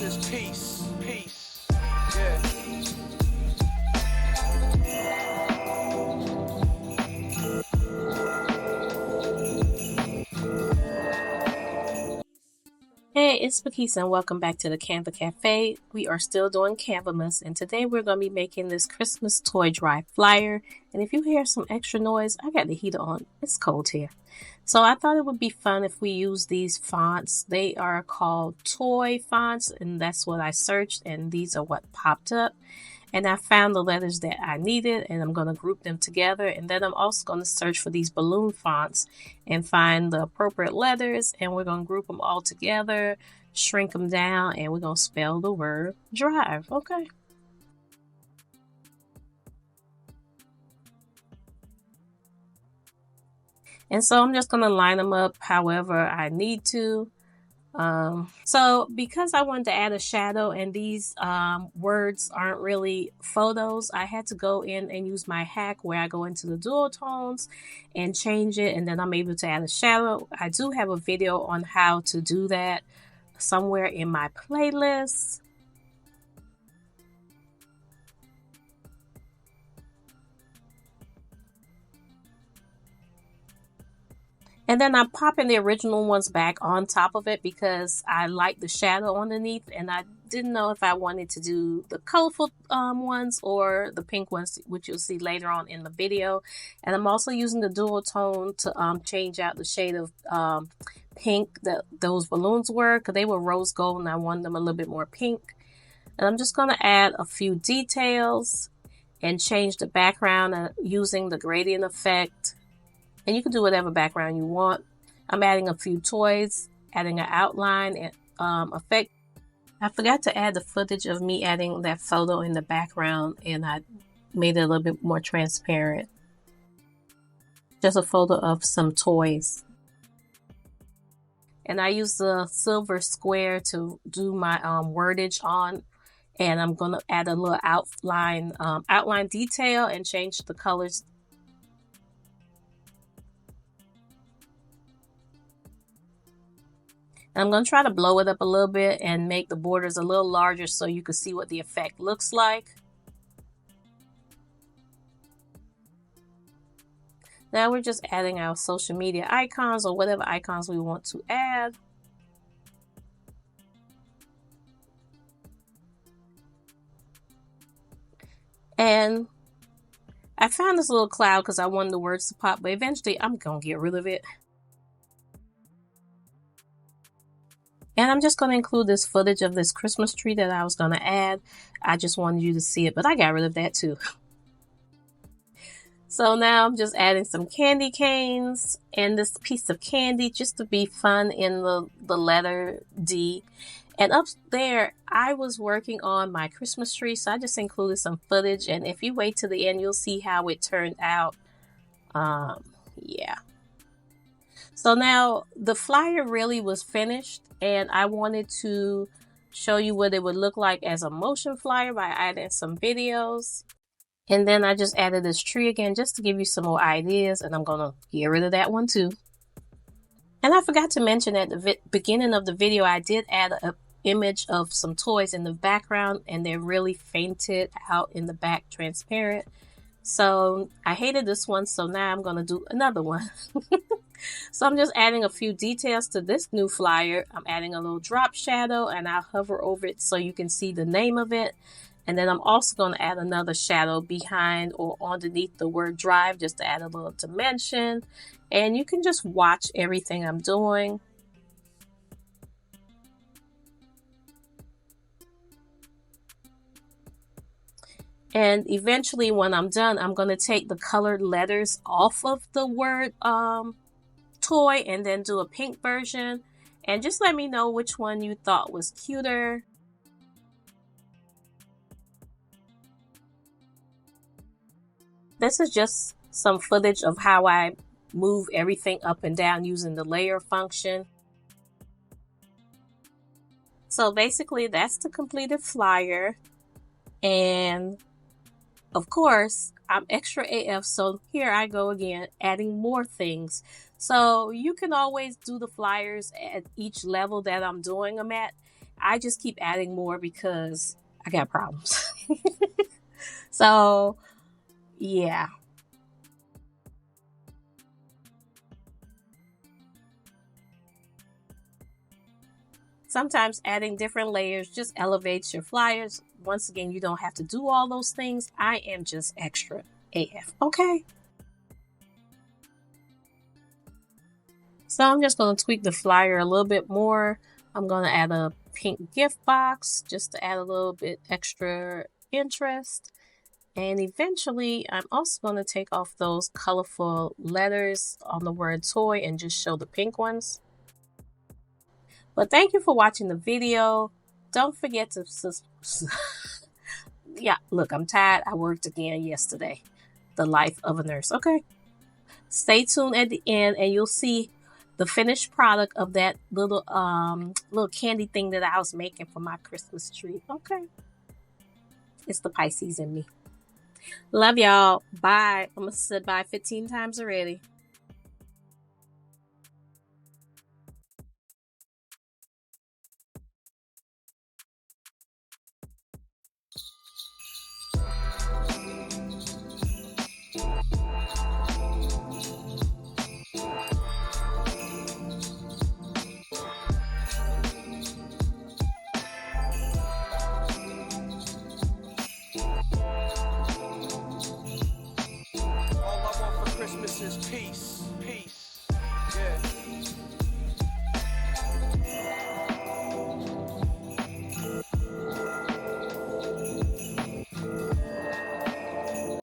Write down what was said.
is peace. Peace. Yeah. Hey, it's Bakisa and welcome back to the Canva Cafe. We are still doing Canvamas and today we're going to be making this Christmas toy drive flyer. And if you hear some extra noise, I got the heater on. It's cold here. So I thought it would be fun if we use these fonts. They are called toy fonts and that's what I searched and these are what popped up. And I found the letters that I needed and I'm going to group them together. And then I'm also going to search for these balloon fonts and find the appropriate letters. And we're going to group them all together, shrink them down, and we're going to spell the word drive. Okay. And so I'm just going to line them up however I need to. So because I wanted to add a shadow and these words aren't really photos, I had to go in and use my hack where I go into the dual tones and change it, and then I'm able to add a shadow. I do have a video on how to do that somewhere in my playlist. And then I'm popping the original ones back on top of it because I like the shadow underneath and I didn't know if I wanted to do the colorful ones or the pink ones, which you'll see later on in the video. And I'm also using the dual tone to change out the shade of pink that those balloons were, because they were rose gold and I wanted them a little bit more pink. And I'm just going to add a few details and change the background using the gradient effect. And you can do whatever background you want. I'm adding a few toys, adding an outline and effect. I forgot to add the footage of me adding that photo in the background and I made it a little bit more transparent. Just a photo of some toys. And I use the silver square to do my wordage on. And I'm going to add a little outline detail and change the colors. I'm going to try to blow it up a little bit and make the borders a little larger so you can see what the effect looks like. Now we're just adding our social media icons or whatever icons we want to add. And I found this little cloud because I wanted the words to pop, but eventually I'm going to get rid of it. And I'm just going to include this footage of this Christmas tree that I was going to add. I just wanted you to see it, but I got rid of that too. So now I'm just adding some candy canes and this piece of candy just to be fun in the letter D. And up there, I was working on my Christmas tree, so I just included some footage. And if you wait to the end, you'll see how it turned out. Yeah. So now the flyer really was finished and I wanted to show you what it would look like as a motion flyer by adding some videos. And then I just added this tree again just to give you some more ideas, and I'm going to get rid of that one too. And I forgot to mention at the beginning of the video, I did add an image of some toys in the background and they're really fainted out in the back, transparent. So I hated this one, so now I'm going to do another one. So I'm just adding a few details to this new flyer. I'm adding a little drop shadow and I'll hover over it so you can see the name of it. And then I'm also going to add another shadow behind or underneath the word drive just to add a little dimension. And you can just watch everything I'm doing. And eventually when I'm done, I'm going to take the colored letters off of the word toy and then do a pink version. And just let me know which one you thought was cuter. This is just some footage of how I move everything up and down using the layer function. So basically that's the completed flyer. And of course, I'm extra AF, so here I go again, adding more things. So you can always do the flyers at each level that I'm doing them at. I just keep adding more because I got problems. So, yeah. Sometimes adding different layers just elevates your flyers. Once again, you don't have to do all those things. I am just extra AF. Okay. So I'm just going to tweak the flyer a little bit more. I'm going to add a pink gift box just to add a little bit extra interest. And eventually, I'm also going to take off those colorful letters on the word toy and just show the pink ones. But thank you for watching the video. Don't forget to yeah, look, I'm tired. I worked again yesterday. The life of a nurse. Okay. Stay tuned at the end and you'll see the finished product of that little candy thing that I was making for my Christmas tree. Okay. It's the Pisces in me. Love y'all. Bye. I'm going to say bye 15 times already.